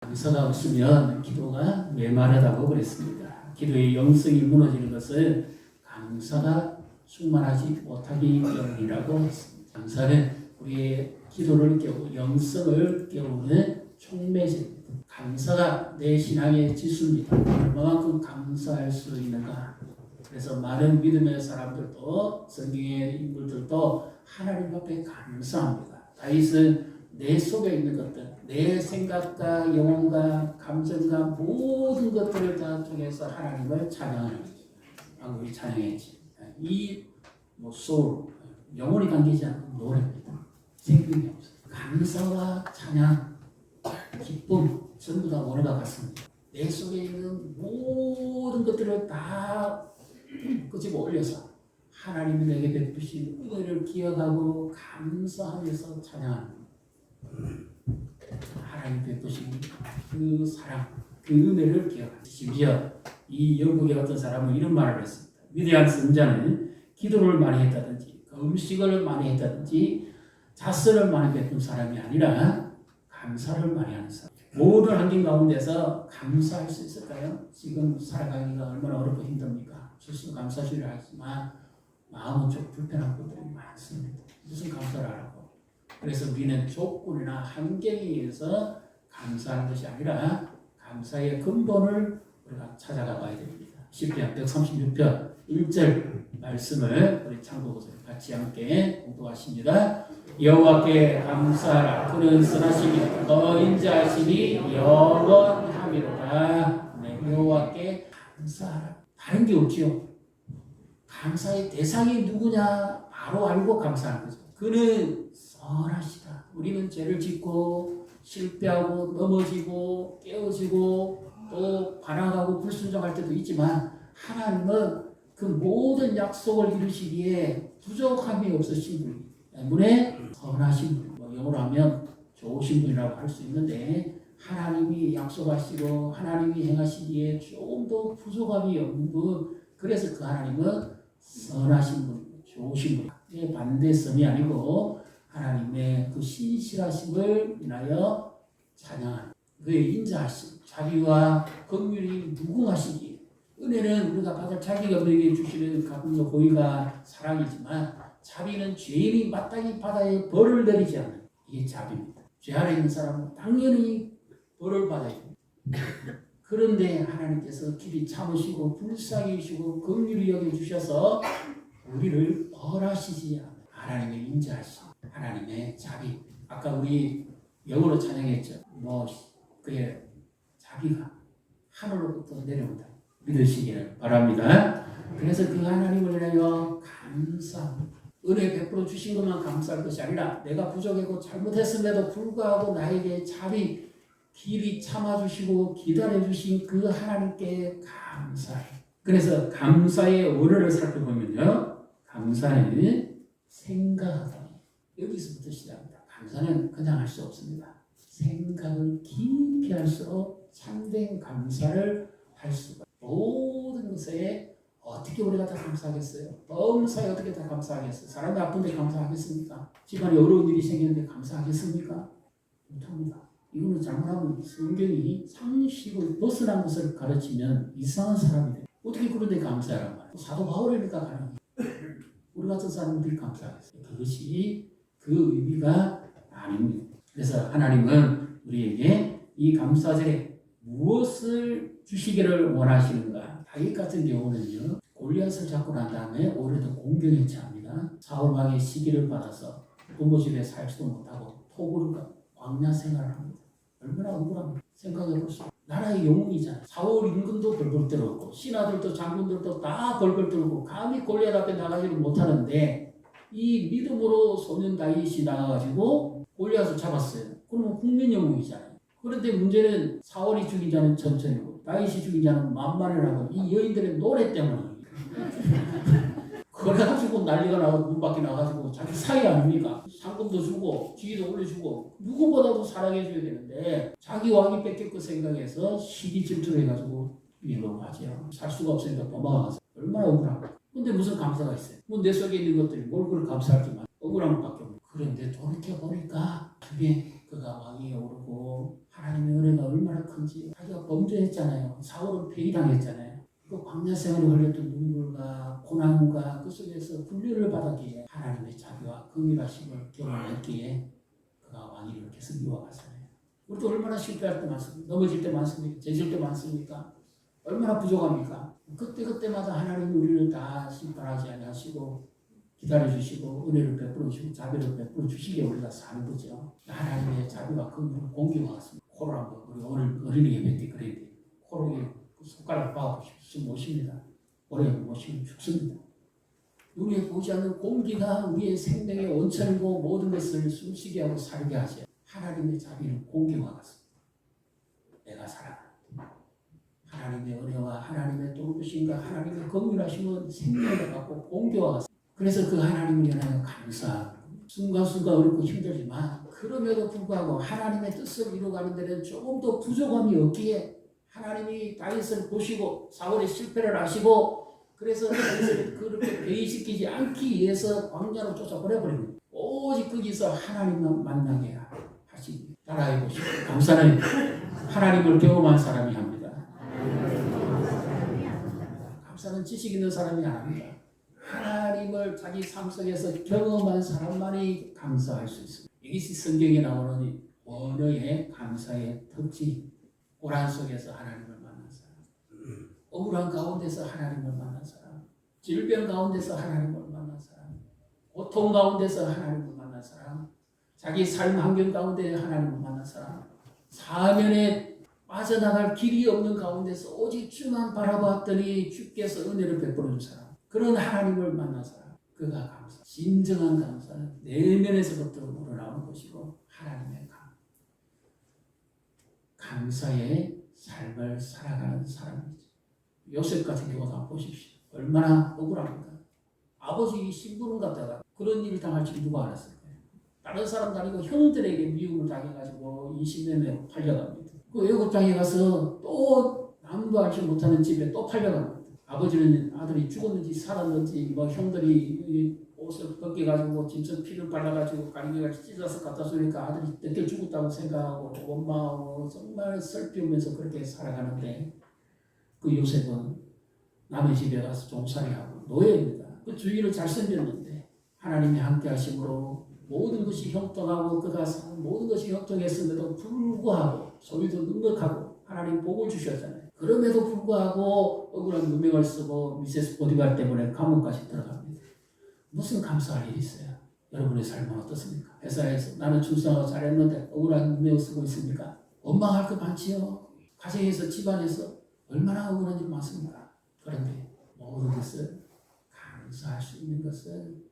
감사가 없으면 기도가 메마르다고 그랬습니다. 기도의 영성이 무너지는 것은 감사가 충만하지 못하기 때문이라고 했습니다. 감사는 우리의 기도를 깨우고 영성을 깨우는 촉매제입니다. 감사가 내 신앙의 지수입니다. 얼마만큼 감사할 수 있는가. 그래서 많은 믿음의 사람들도 성경의 인물들도 하나님 앞에 감사합니다. 다윗은 내 속에 있는 것들, 내 생각과 영혼과 감정과 모든 것들을 다 통해서 하나님을 찬양하는 거죠. 방금 찬양했지. 이 소울, 영혼이 담기지 않은 노래입니다. 생명이 없어요. 감사와 찬양, 기쁨 전부 다 원어가 같습니다. 내 속에 있는 모든 것들을 다 끄집어 올려서 하나님이 내게 베푸신 은혜를 기억하고 감사하면서 찬양합니다. 하나님 베푸신 그 사랑, 그 은혜를 기억합니다. 심지어 이 영국의 어떤 사람은 이런 말을 했습니다. 위대한 선자는 기도를 많이 했다든지 음식을 많이 했다든지 자선을 많이 베푼 사람이 아니라 감사를 많이 하는 사람. 모든 환경 가운데서 감사할 수 있을까요? 지금 살아가기가 얼마나 어렵고 힘듭니까? 스스로 감사주의를 하지만 마음은 좀 불편한 것들이 많습니다. 무슨 감사를 하라고? 그래서 우리는 조건이나 환경에 의해서 감사하는 것이 아니라 감사의 근본을 우리가 찾아가 봐야 됩니다. 시편 136편 1절 말씀을 우리 참고보세요. 같이 함께 공부하십니다. 여호와께 감사하라. 그는 선하심이 더 인자하심이 영원하미로다. 네, 여호와께 감사하라. 다른 게 없지요. 감사의 대상이 누구냐 바로 알고 감사하는 거죠. 그는 선하시다. 우리는 죄를 짓고 실패하고 넘어지고 깨어지고 또 반항하고 불순종할 때도 있지만 하나님은 그 모든 약속을 이루시기에 부족함이 없으신 분 때문에 선하신 분, 영어로 하면 좋으신 분이라고 할 수 있는데 하나님이 약속하시고 하나님이 행하시기에 조금 더 부족함이 없는 분, 그래서 그 하나님은 선하신 분, 좋으신 분, 반대성이 아니고 하나님의 그 신실하심을 인하여 찬양하는 그의 인자하심, 자비와 긍휼이 무궁하시기에 은혜는 우리가 받을 자기가 우리에게 주시는 가끔도 고의가 사랑이지만 자비는 죄인이 마땅히 바다에 벌을 내리지 않는 이게 자비입니다. 죄 아래 있는 사람은 당연히 벌을 받아야 됩니다. 그런데 하나님께서 길이 참으시고 불쌍히 여기시고 긍휼히 여겨주셔서 우리를 벌하시지 않는 하나님의 인자하심, 하나님의 자비. 아까 우리 영어로 찬양했죠. 그의 자비가 하늘로부터 내려온다. 믿으시기를 바랍니다. 그래서 그 하나님을 위하여 감사합니다. 은혜 베풀어 주신 것만 감사할 것이 아니라 내가 부족하고 잘못했음에도 불구하고 나에게 자비, 길이 참아주시고 기다려주신 그 하나님께 감사해. 그래서 감사의 원어를 살펴보면요. 감사는 생각하다. 여기서부터 시작합니다. 감사는 그냥 할 수 없습니다. 생각을 깊이 할수록 참된 감사를 할 수가. 모든 것에 어떻게 우리가 다 감사하겠어요? 범사에 어떻게 다 감사하겠어요? 사람이 아픈데 감사하겠습니까? 집안에 어려운 일이 생기는데 감사하겠습니까? 못합니다. 이거는 잘못하면 성경이 상식을 벗어난 것을 가르치면 이상한 사람이 돼요. 어떻게 그런데 감사하란 말이에요? 사도 바울이니까 가능해요. 우리 같은 사람들이 감사하겠어요. 그것이 그 의미가 아닙니다. 그래서 하나님은 우리에게 이 감사절에 무엇을 주시기를 원하시는가? 다윗 같은 경우는요, 골리앗을 잡고 난 다음에 오히려 더 공경에 처합니다. 사울 왕의 시기를 받아서 부모 집에 살지도 못하고 토굴과 광야 생활을 합니다. 얼마나 억울합니까? 생각해보세요. 나라의 영웅이잖아요. 사울 임금도 벌벌 떨었고 신하들도 장군들도 다 벌벌 떨고 감히 골리앗 앞에 나가지를 못하는데 이 믿음으로 소년 다윗이 나가가지고 골리앗을 잡았어요. 그러면 국민 영웅이잖아요. 그런데 문제는 사울이 죽인 자는 천천히고 다윗이 죽인 자는 만만이라고 이 여인들의 노래 때문에 그래가지고 난리가 나고 문 밖에 나가지고 자기 사이 아닙니까? 상금도 주고 지위도 올려주고 누구보다도 사랑해줘야 되는데 자기 왕이 뺏길 것 생각해서 시기 질투해가지고 일로 가죠. 살 수가 없으니까 도망가서 얼마나 억울합니까? 근데 무슨 감사가 있어요? 뭐 내 속에 있는 것들이 뭘 그걸 감사하지만 억울한 것밖에 없고. 그런데 돌이켜보니까 그게 그가 왕위에 오르고 하나님의 은혜가 얼마나 큰지 자기가 범죄했잖아요. 사울은 폐위당했잖아요. 그 광야 생활에 흘렸던 눈물과 고난과 그 속에서 훈련을 받았기에 하나님의 자비와 긍휼하심을 경험했기에 그가 왕위를 계속 이어갔잖아요. 우리도 얼마나 실패할 때 많습니까? 넘어질 때 많습니까? 죄질 때 많습니까? 얼마나 부족합니까? 그때마다 하나님이 우리를 다 심판하지 아니하시고 기다려주시고 은혜를 베풀어주시고 자비를 베풀어주시기에 우리가 사는 거죠. 하나님의 자비와 긍휼을 공경하 같습니다. 코를 한번 우리 어린이 예배 때 그래야 돼요. 코로 손가락 박아보십시오. 모십니다. 오래 모시면 죽습니다. 눈에 보지 않는 공기가 우리의 생명의 원천이고 모든 것을 숨쉬게 하고 살게 하셔. 하나님의 자비는 공경하 같습니다. 내가 살아가는 하나님의 은혜와 하나님의 돌보심과 하나님의 긍휼하심은 생명을 갖고 공경하 같습니다. 그래서 그 하나님을 인하여 감사하고 순간순간 어렵고 힘들지만 그럼에도 불구하고 하나님의 뜻을 이루어가는 데는 조금 더 부족함이 없기에 하나님이 다윗을 보시고 사울의 실패를 아시고 그래서 다윗을 그렇게 배이시키지 않기 위해서 광야로 쫓아보내버립니다. 오직 거기서 하나님만 만나게 하시기 따라해 보시고 감사는 하나님을 경험한 사람이 합니다. 감사는 지식 있는 사람이 아닙니다. 하나님을 자기 삶 속에서 경험한 사람만이 감사할 수 있습니다. 이것이 성경에 나오는 원어의 감사의 특징. 고난 속에서 하나님을 만난 사람, 억울한 가운데서 하나님을 만난 사람, 질병 가운데서 하나님을 만난 사람, 고통 가운데서 하나님을 만난 사람, 자기 삶 환경 가운데 하나님을 만난 사람, 사면에 빠져나갈 길이 없는 가운데서 오직 주만 바라봤더니 주께서 은혜를 베풀어 준 사람, 그런 하나님을 만난 사람, 그가 감사. 진정한 감사는 내면에서부터 우러나오는 것이고 하나님의 감사의 삶을 살아가는 사람이죠. 요셉 같은 경우도 한번 보십시오. 얼마나 억울합니까? 아버지 신부름 갔다가 그런 일을 당할 줄 누가 알았을까요? 다른 사람도 아니고 형들에게 미움을 당해가지고 20년에 팔려갑니다. 그 외국장에 가서 또 남도 알지 못하는 집에 또 팔려갑니다. 아버지는 아들이 죽었는지 살았는지 뭐 형들이 옷을 벗겨가지고 진짜 피를 발라가지고 가리개같이 찢어서 갖다 주니까 아들이 늦게 죽었다고 생각하고 원망하고 정말 슬피우면서 그렇게 살아가는데 그 요셉은 남의 집에 가서 종살이하고 노예입니다. 그 주위를 잘 섬겼는데 하나님이 함께 하심으로 모든 것이 형통하고 그가 모든 것이 형통했음에도 불구하고 소유도 넉넉하고 하나님 복을 주셨잖아요. 그럼에도 불구하고 억울한 누명을 쓰고 미세스 보디갈 때문에 감옥까지 들어갑니다. 무슨 감사할 일이 있어요? 여러분의 삶은 어떻습니까? 회사에서 나는 출산하고 잘했는데 억울한 누명 쓰고 있습니까? 원망할 것 많지요. 가정에서 집안에서 얼마나 억울한 일 많습니까? 그런데 모든 것을 감사할 수 있는 것은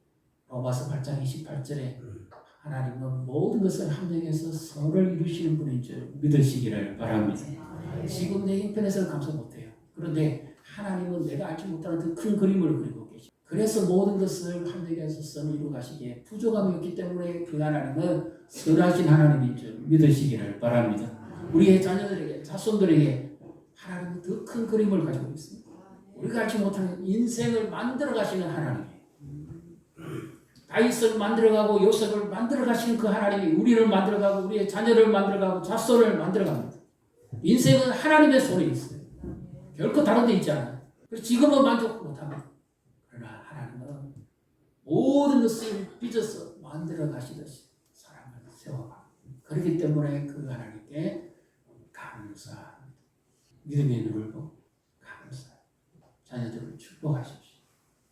로마서 8장 28절에 하나님은 모든 것을 합력해서 선을 이루시는 분인 줄 믿으시기를 바랍니다. 지금 내 형편에서는 감사 못해요. 그런데 하나님은 내가 알지 못하는 그 큰 그림을 그리고 계십니다. 그래서 모든 것을 합력해서 선을 이루어 가시기에 부족함이 없기 때문에 그 하나님은 선하신 하나님인 줄 믿으시기를 바랍니다. 우리의 자녀들에게 자손들에게 하나님은 더 큰 그림을 가지고 있습니다. 우리가 알지 못하는 인생을 만들어 가시는 하나님이에요. 다윗을 만들어가고 요셉을 만들어가시는 그 하나님이 우리를 만들어가고 우리의 자녀를 만들어가고 자손을 만들어갑니다. 인생은 하나님의 손에 있어요. 결코 다른 데 있지 않아요. 그래서 지금은 만족 못합니다. 그러나 하나님은 모든 것을 빚어서 만들어가시듯이 사람을 세워갑니다. 그렇기 때문에 그 하나님께 감사합니다. 믿음의 눈을 보고 감사합니다. 자녀들을 축복하십시오.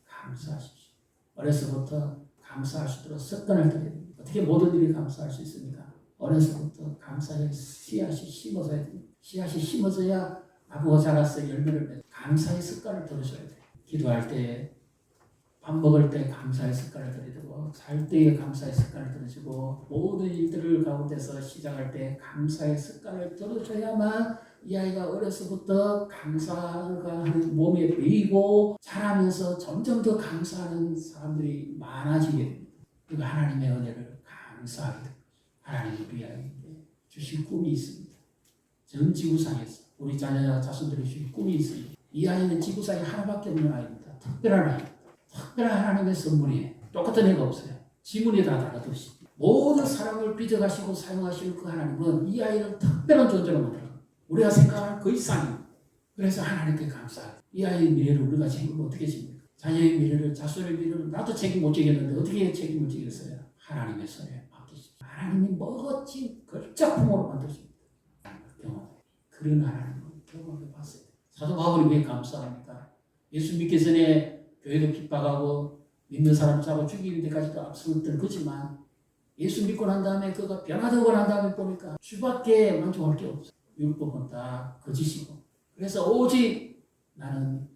감사하십시오. 어려서부터 감사할 수 있도록 습관을 들여야 됩니다. 어떻게 모든 일이 감사할 수 있습니까? 어려서부터 감사의 씨앗이 심어져야 됩니다. 씨앗이 심어져야 나무가 자라서 열매를 맺고 감사의 습관을 들으셔야 돼요. 기도할 때, 밥 먹을 때 감사의 습관을 들이고 잘 때에 감사의 습관을 들으시고 모든 일들을 가운데서 시작할 때 감사의 습관을 들으셔야만 이 아이가 어려서부터 감사가 몸에 배이고 자라면서 점점 더 감사하는 사람들이 많아지게 됩니다. 그리고 하나님의 은혜를 감사하게 됩니다. 하나님이 우리 아이에게 주신 꿈이 있습니다. 전 지구상에서 우리 자녀와 자손들이 주신 꿈이 있습니다. 이 아이는 지구상에 하나밖에 없는 아이입니다. 특별한 아이입니다. 특별한 하나님의 선물이에요. 똑같은 애가 없어요. 지문이 다 다르듯이. 모든 사람을 빚어가시고 사용하시는 그 하나님은 이 아이를 특별한 존재로 만들어요. 우리가 생각하는 그 이상이. 그래서 하나님께 감사해요. 이 아이의 미래를 우리가 책임을 어떻게 집니까? 자녀의 미래를, 자손의 미래를 나도 책임 못 지겠는데 어떻게 책임을 지겠어요? 하나님의 손에 맡기십시오. 하나님이 멋진 걸작품으로 만드십니다. 그런 하나님을 경험해 봤어요. 사도 바울이 왜 감사합니까? 예수 믿기 전에 교회도 핍박하고 믿는 사람 잡아 죽이는 데까지도 앞서던 거지만 예수 믿고 난 다음에 그가 변화되고 난 다음에 보니까 주밖에 만족할 게 없어요. 율법은 다 거짓이고. 그래서 오직 나는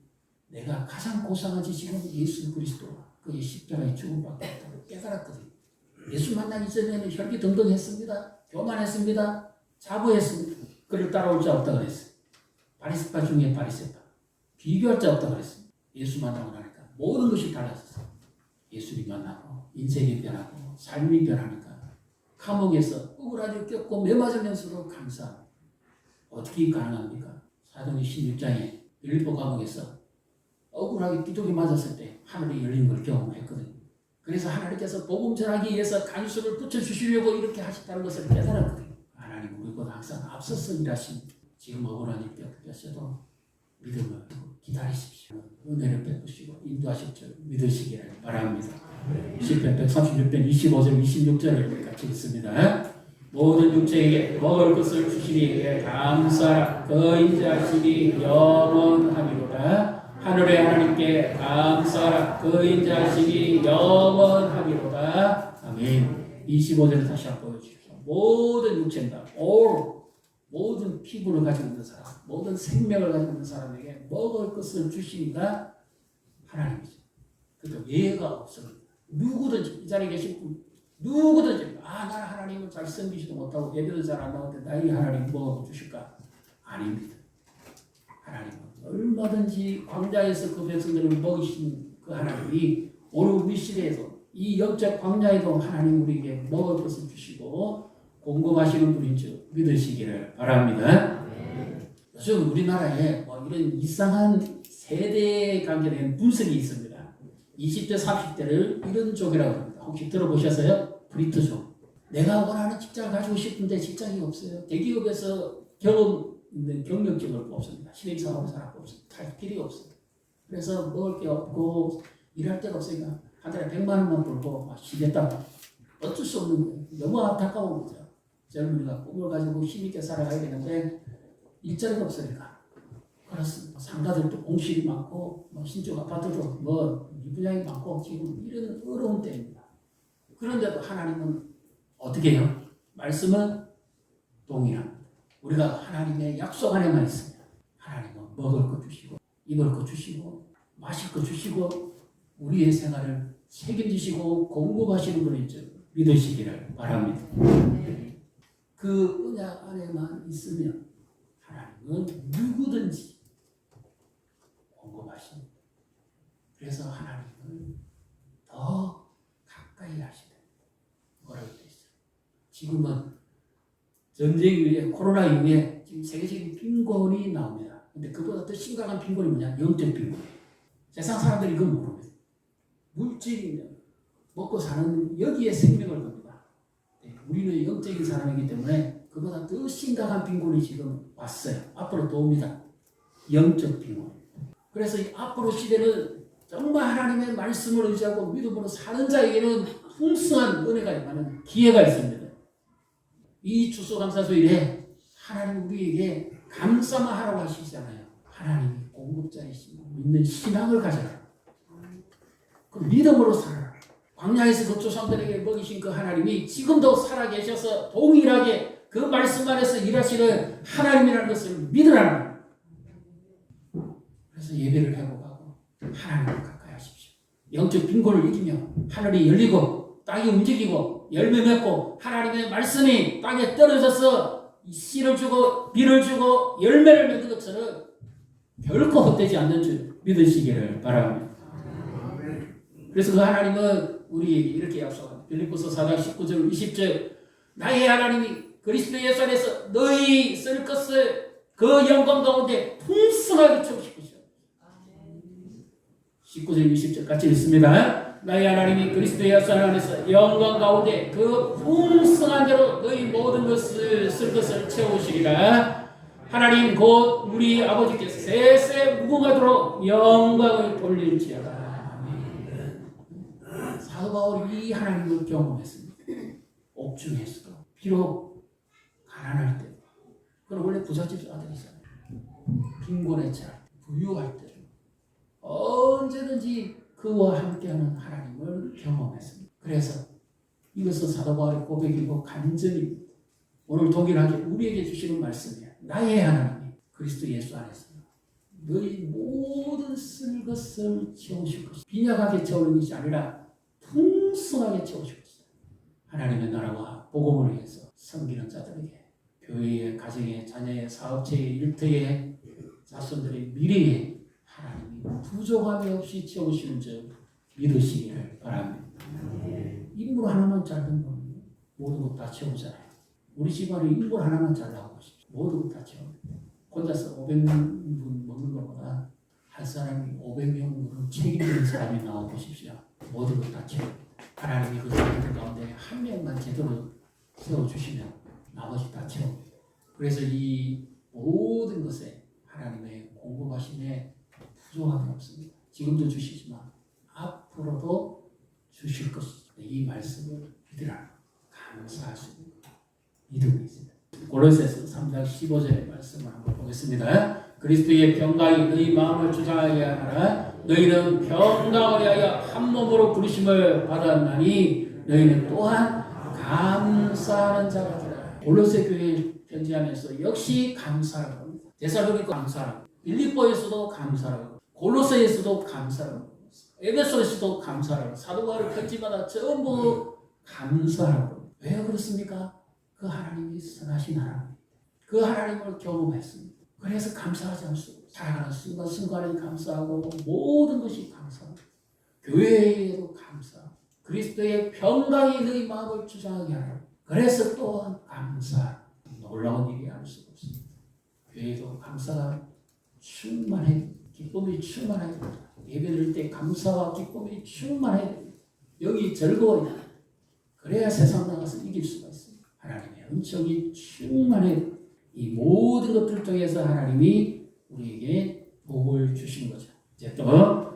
내가 가장 고상한 지식은 예수 그리스도 그의 십자가의 죽음밖에 없다고 깨달았거든요. 예수 만나기 전에는 혈기등등했습니다. 교만했습니다. 자부했습니다. 그를 따라올 자 없다고 그랬어요. 바리새파 중에 바리새파. 비교할 자 없다고 그랬습니다. 예수 만나고 나니까 모든 것이 달라졌어요. 예수님 만나고 인생이 변하고 삶이 변하니까 감옥에서 억울하게 꼈고 매맞으면서도 감사합니다. 어떻게 가능합니까? 사도행 16장에 빌립보 감옥에서 억울하게 기독이 맞았을 때 하늘이 열린 걸 경험했거든요. 그래서 하나님께서 복음 전하기 위해서 간수를 붙여주시려고 이렇게 하셨다는 것을 깨달았거든요. 하나님 우리보다 항상 앞서서 일하신 지금 억울한 일 겪으셔도 믿음을 기다리십시오. 은혜를 베푸시고 인도하실 줄 믿으시기를 바랍니다. 시편 136편 25절 26절을 같이 읽습니다. 모든 육체에게 먹을 것을 주시니 감사라. 그 인자하심이 영원하미로다. 하늘의 하나님께 감사라. 그 인자하심이 영원하미로다. 아멘. 25절을 다시 한번 보여주십시오. 모든 육체입니다. 모든 피부를 가지고 있는 사람, 모든 생명을 가지고 있는 사람에게 먹을 것을 주시니까 하나님이죠. 그러니까 예가 없습니다. 누구든지 이 자리에 계신 분 누구든지 나는 하나님을 잘 섬기지도 못하고 예배도 잘 안 나오는데 나에게 하나님 뭐 주실까? 아닙니다. 하나님은 얼마든지 광야에서 그 백성들을 먹이신 그 하나님이 오늘 우리 시대에도 이 영적 광야에도 하나님 우리에게 먹을 것을 주시고 공급하시는 분인 줄 믿으시기를 바랍니다. 요즘 우리나라에 뭐 이런 이상한 세대 관계된 분석이 있습니다. 20대, 30대를 이런 쪽이라고 합니다. 혹시 들어보셨어요? 브리트족. 내가 원하는 직장을 가지고 싶은데 직장이 없어요. 대기업에서 경험 있는 경력직을 뽑습니다. 신입사원을 살았고 없습니다. 할 길이 없어요. 그래서 먹을 게 없고 일할 데가 없으니까 한 달에 100만 원만 벌고 막 쉬겠다. 어쩔 수 없는 거예요. 너무 안타까운 거죠. 젊은이가 꿈을 가지고 힘있게 살아가야 되는데 일자리가 없으니까. 그렇습니다. 상가들도 공실이 많고 뭐 신축 아파트도 뭐 미분양이 많고 지금 이런 어려운 때입니다. 그런데도 하나님은 어떻게 해요? 말씀은 동일합니다. 우리가 하나님의 약속 안에만 있습니다. 하나님은 먹을 것 주시고 입을 것 주시고 마실 것 주시고 우리의 생활을 책임지시고 공급하시는 분인 줄 믿으시기를 바랍니다. 그 언약 안에만 있으면 하나님은 누구든지 공급하십니다. 그래서 하나님은 더 가까이 하시다. 뭐라고 되어 있어요? 지금은 전쟁 이후에 코로나 이후에 지금 세계적인 빈곤이 나옵니다. 근데 그보다 더 심각한 빈곤이 뭐냐? 영적 빈곤. 세상 사람들이 그건 모릅니다. 물질이면 먹고 사는 여기에 생명을 겁니다. 우리는 영적인 사람이기 때문에 그보다 더 심각한 빈곤이 지금 왔어요. 앞으로 또 옵니다. 영적 빈곤. 그래서 이 앞으로 시대는 정말 하나님의 말씀을 의지하고 믿음으로 사는 자에게는 풍성한 은혜가 임하는 기회가 있습니다. 이 추수감사주일에 하나님 우리에게 감사만 하라고 하시잖아요. 하나님이 공급자이시고 믿는 신앙을 가져라. 그 믿음으로 살아라. 광야에서 그 조상들에게 먹이신 그 하나님이 지금도 살아계셔서 동일하게 그 말씀 안에서 일하시는 하나님이라는 것을 믿으라는 거예요. 그래서 예배를 회복하고 하나님을 가까이 하십시오. 영적 빈곤을 이기며 하늘이 열리고 땅이 움직이고 열매 맺고 하나님의 말씀이 땅에 떨어져서 씨를 주고 비를 주고 열매를 맺는 것처럼 결코 헛되지 않는 줄 믿으시기를 바랍니다. 그래서 그 하나님은 우리에게 이렇게 약속합니다. 빌립보서 4장 19절 20절 나의 하나님이 그리스도 예수 안에서 너희 쓸 것을 그 영광 가운데 풍성하게 채우실 것이다. 19절 20절 같이 읽습니다. 나의 하나님이 그리스도 예수 안에서 영광 가운데 그 풍성한 대로 너희 모든 것을 쓸 것을 채우시리라. 하나님 곧 우리 아버지께서 세세 무궁하도록 영광을 돌릴지어다. 사도 바울이 이 하나님을 경험했습니다. 옥중에서도 비록 가난할 때, 그럼 원래 부잣집 아들이잖아요. 빈곤의 차, 부유할 때 언제든지 그와 함께하는 하나님을 경험했습니다. 그래서 이것은 사도 바울의 고백이고 간증입니다. 오늘 동일하게 우리에게 주시는 말씀이에요. 나의 하나님이 그리스도 예수 안에서 너희 모든 쓸 것을 채우실 것이다. 빈약하게 채우는 것이 아니라 풍성하게 채우실 것이다. 하나님의 나라와 복음을 위해서 섬기는 자들에게 교회의, 가정의, 자녀의, 사업체의, 일터의, 자손들의 미래에 하나님이 부족함이 없이 채우시는 줄 믿으시기를 바랍니다. 인물 하나만 잘된 거는 모든 것 다 채우잖아요. 우리 집안에 인물 하나만 잘나고 보십시오. 모든 것 다 채웁니다. 혼자서 500명 먹는 것보다 한 사람이 500명을 책임지는 사람이 나와 보십시오. 모든 것 다 채웁니다. 하나님이 그 사람들 가운데 한 명만 제대로 세워주시면 나머지 다 채웁니다. 그래서 이 모든 것에 하나님의 공급하심에 부족함이 없습니다. 지금도 주시지만 앞으로도 주실 것이죠. 이 말씀을 믿으라. 감사할 수 있는 믿음이 있습니다. 골로새서 3장 15절의 말씀을 한번 보겠습니다. 그리스도의 평강이 너희 마음을 주장하게 하라. 너희는 평강을 위하여 한 몸으로 부르심을 받았나니 너희는 또한 감사하는 자가 되라. 골로새 교회에 편지하면서 역시 감사를 합니다. 데살로니가 감사를, 빌립보에서도 감사를, 골로새에서도 감사를, 에베소에서도 감사를, 사도 바울 편지마다 전부 감사하고. 왜 그렇습니까? 그 하나님이 선하신 하나님, 그 하나님을 경험했습니다. 그래서 감사하지 않을 수 없어요. 살아가는 순간순간에 감사하고 모든 것이 감사하고 교회에도 감사하고 그리스도의 평강이 너희 마음을 주장하게 하라. 그래서 또한 감사. 놀라운 일이 아닐 수가 없습니다. 교회도 감사가 충만해, 기쁨이 충만해야 됩니다. 예배드릴 때 감사와 기쁨이 충만해야 됩니다. 여기 즐거워야 됩니다. 그래야 세상 나가서 이길 수가 있습니다. 하나님의 은총이 충만해. 이 모든 것들 통해서 하나님이 우리에게 복을 주신 거죠. 이제 또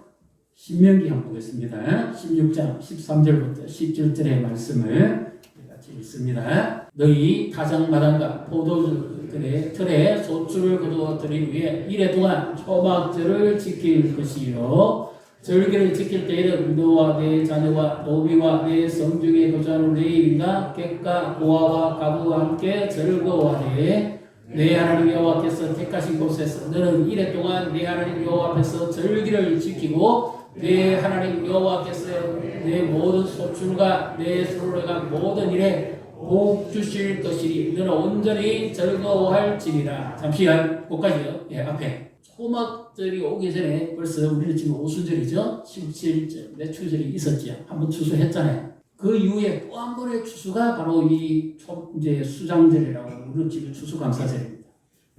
신명기 한번 보겠습니다. 16장 13절부터 17절의 말씀을 같이 읽습니다. 너희 타작마당과 포도주들의 틀에 소출을 거두어 드린 후에 이래 동안 초막절을 지킬 것이요 절기를 지킬 때에는 너와 내 자녀와 노비와 내 성중에 거주하는 레위인과 객과 고아와 가부와 함께 즐거워하되 내 하나님 여호와께서 택하신 곳에서 너는 이래 동안 내 하나님 여호와 앞에서 절기를 지키고 내 하나님 여호와께서 내 모든 소출과 내 손으로간 모든 일에 복 주실 것이니 너는 온전히 즐거워할지니라. 잠시 거기까지요. 예, 앞에 초막절이 오기 전에 벌써 우리는 지금 오순절이죠. 17절 내추절이 있었지요. 한번 추수했잖아요. 그 이후에 또 한 번의 추수가 바로 이제 수장절이라고 우리 집은 추수감사절입니다.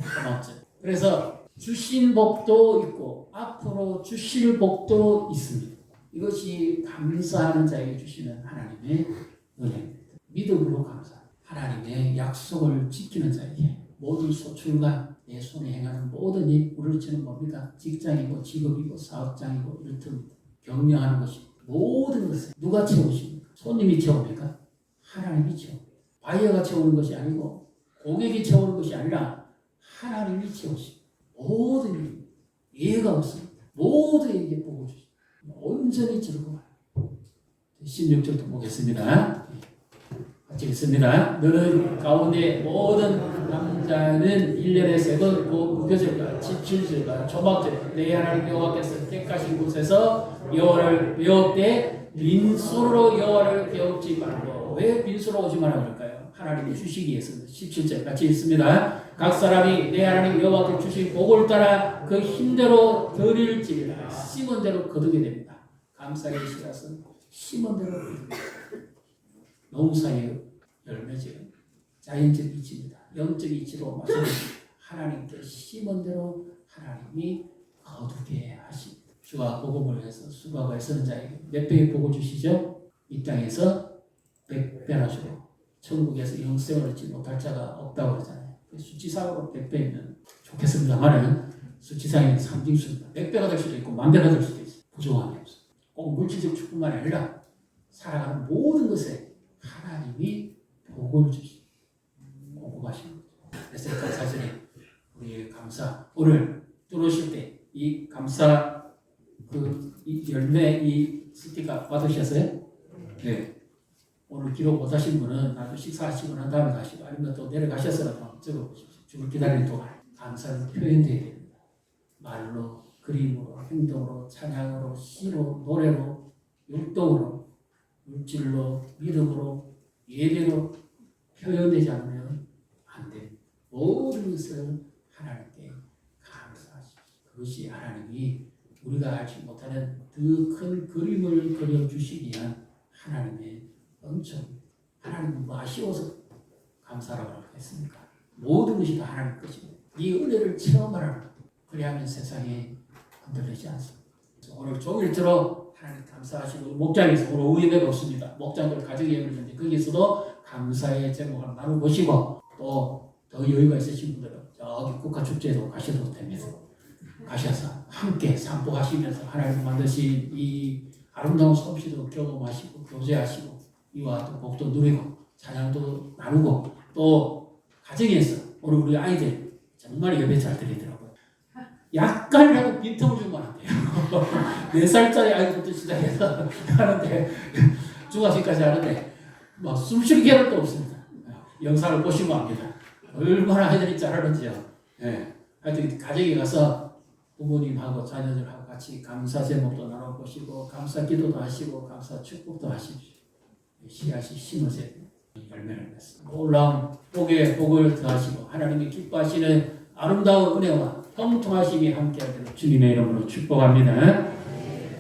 초막절. 그래서 주신 복도 있고 앞으로 주실 복도 있습니다. 이것이 감사하는 자에게 주시는 하나님의 은혜입니다. 믿음으로 감사. 하나님의 약속을 지키는 자에게 모든 소출과 내 손에 행하는 모든 일, 우리를 치는 뭡니까? 직장이고 직업이고 사업장이고 이렇습니다. 경영하는 것이 모든 것을 누가 채우십니까? 손님이 채웁니까? 하나님이 채웁니다. 바이어가 채우는 것이 아니고 고객이 채우는 것이 아니라 하나님이 채우십니다. 모든 일 예가 없습니다. 모두에게 복을 주십니다. 온전히 즐거워요. 16절도 보겠습니다. 같이 읽습니다. 너는 가운데 모든 남자는 1년에 3번 무교절과 17절과 초막절 내 하나님 여호와께서 택하신 곳에서 여호와를 배울 때 빈손으로 여호와를 배우지 말고. 왜 빈손으로 오지 말라고 할까요? 하나님이 주시기 위해서. 17절 같이 읽습니다. 각 사람이 내 하나님 여호와께 주신 복을 따라 그 힘대로 드릴지니라. 심은 대로 거두게 됩니다. 감사의 씨앗은 심은 대로 거둡니다. 농사의 열매죠. 자연적 이치입니다. 영적 이치로 말씀드립니다. 하나님께 심은 대로 하나님이 거두게 하십니다. 주가 복음을 위해서 수고하고 애쓰는 자에게 몇 배의 복을 주시죠? 이 땅에서 100배나 주고 천국에서 영생을 얻지 못할 자가 없다고 그러잖아요. 수치상으로 100배면 좋겠습니다만은 수치상의 상징수입니다. 100배가 될 수도 있고 10,000배가 될 수도 있어요. 부정함이 없어요. 꼭 물질적 축복만 아니라 살아가는 모든 것에 하나님이 복을 주시고 공급하시는 거죠. 그래서 감사절에 우리의 감사 오늘 들어오실 때 이 감사 이 열매 이 스티커 받으셨어요? 네. 오늘 기록 못하신 분은 나도 식사하시고 난 다음에 가시고 아니면 또 내려가셔서라도 적어보십시오. 주를 기다리는 동안 감사는 표현되어야 됩니다. 말로, 그림으로, 행동으로, 찬양으로, 시로, 노래로, 율동으로, 물질로, 믿음으로, 예배로 표현되지 않으면 안 됩니다. 모든 것을 하나님께 감사하십시오. 그것이 하나님이 우리가 알지 못하는 더 큰 그림을 그려주시기 위한 하나님의 엄청 하나님은 뭐 아쉬워서 감사라고 하겠습니까? 모든 것이 다 하나님 것입니다. 이 은혜를 체험하라는 그래야만 세상에 흔들리지 않습니다. 오늘 종일 들어 하나님 감사하시고 목장에서 오늘 의회가 없습니다. 목장들 가정 예배를 했는데 거기서도 감사의 제목을 나눠보시고 또 더 여유가 있으신 분들은 저기 국가축제에도 가셔도 됩니다. 가셔서 함께 상복하시면서 하나님 만드신 이 아름다운 솜씨도 경험하시고 교제하시고 이와 또 복도 누리고 찬양도 나누고 또 가정에서 오늘 우리 아이들 정말 예배 잘 드리더라고요. 약간이라도 빈틈을 주면 안 돼요. 4살짜리 아이부터 시작해서 하는데 중학생까지 하는데 막 숨쉴 겨를도 없습니다. 영상을 보시면 압니다. 얼마나 애들이 잘하는지요. 예. 하여튼 가정에 가서 부모님하고 자녀들하고 같이 감사 제목도 나눠보시고 감사 기도도 하시고 감사 축복도 하십시오. 씨앗이 심으세요. 열매를 맺습니다. 놀라운 복에 복을 더하시고 하나님이 기뻐하시는 아름다운 은혜와 형통하심이 함께하기를 주님의 이름으로 축복합니다.